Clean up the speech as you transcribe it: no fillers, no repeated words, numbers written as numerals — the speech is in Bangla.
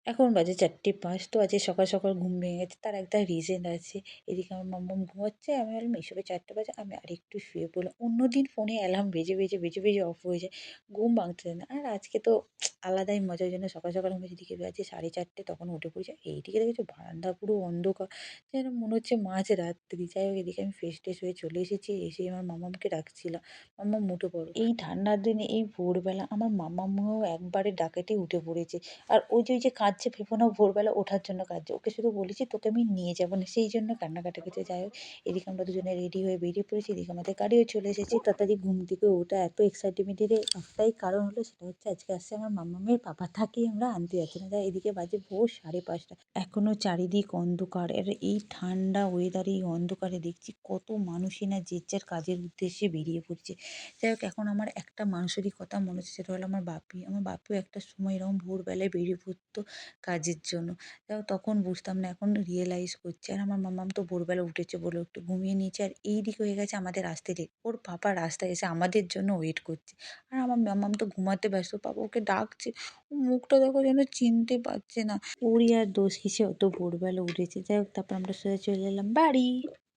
এখন বাজে 4:05। তো আজকে সকাল, সকাল ঘুম ভেঙে গেছে। তার একটা রিজন আছে। এদিকে আমার মাম্মাম ঘুমাচ্ছে। আমি ভাবলাম এসবে 4:00 বাজে, আমি আরেকটু শুয়ে পড়লাম। অন্যদিন ফোনে অ্যালার্ম বেজে অফ হয়ে যায়। ঘুম ভাঙতে চায় না। আর আজকে তো আলাদাই মজা। ওই জন্য সকাল, সকাল ঘুমিয়ে যেদিকে বাজে 4:30 তখন উঠে পড়েছি। এইদিকে দেখেছো বারান্দা পুরো অন্ধকার। যেন মনে হচ্ছে মাঝরাত্রি। যাই হোক এদিকে আমি ফ্রেশ-ট্রেশ হয়ে চলে এসেছি। এসেই আমার মাম্মামকে ডাকছিলাম। মাম্মাম উঠে পড়ো। এই ঠান্ডার দিনে এই ভোরবেলা আমার মাম্মামও একবারে ডাকেতেই উঠে পড়েছে। আর ওই যে কাঁদছে ভেবো না ভোরবেলা ওঠার জন্য কাঁদছে। ওকে শুধু বলেছি তোকে আমি নিয়ে যাবো না। সেই জন্য কান্নাকাটি করছে। যাই হোক এদিকে আমরা দুজনে রেডি হয়ে বেরিয়ে পড়েছি। এদিকে আমাদের গাড়িও চলে এসেছে। তাড়াতাড়ি ঘুম থেকে ওঠা এত এক্সাইটমেন্টের একটাই কারণ হলো সেটা হচ্ছে আজকে আসছে আমার মামামের পাপা। তাকেই আমরা আনতে যাচ্ছি না। এদিকে বাজে ভোর 5:30। এখনো চারিদিক অন্ধকার। আর এই ঠান্ডা ওয়েদারে এই অন্ধকারে দেখছি কত মানুষই না যে যার কাজের উদ্দেশ্যে বেরিয়ে পড়ছে। যাই হোক এখন আমার একটা মানুষেরই কথা মনে হচ্ছে সেটা হলো আমার বাপি। আমার বাপিও একটা সময় এরকম ভোরবেলায় বেরিয়ে পড়তো কাজের জন্য। যাই হোক তখন বুঝতাম না এখন রিয়ালাইজ করছি। আর আমার মাম্মাম তো ভোরবেলা উঠেছে বলে একটু ঘুমিয়ে নিয়েছে। আর এইদিকে হয়ে গেছে আমাদের আসতে লেট। ওর পাপা রাস্তায় এসে আমাদের জন্য ওয়েট করছে। আর আমার মাম্মাম তো ঘুমাতে ব্যস্ত। পাপা ওকে ডাকছে। ও মুখটা দেখো যেন চিনতে পারছে না। ওরই আর দোষ কি সে অত ভোরবেলা উঠেছে। যাই হোক তারপর আমরা সোজা চলে এলাম বাড়ি।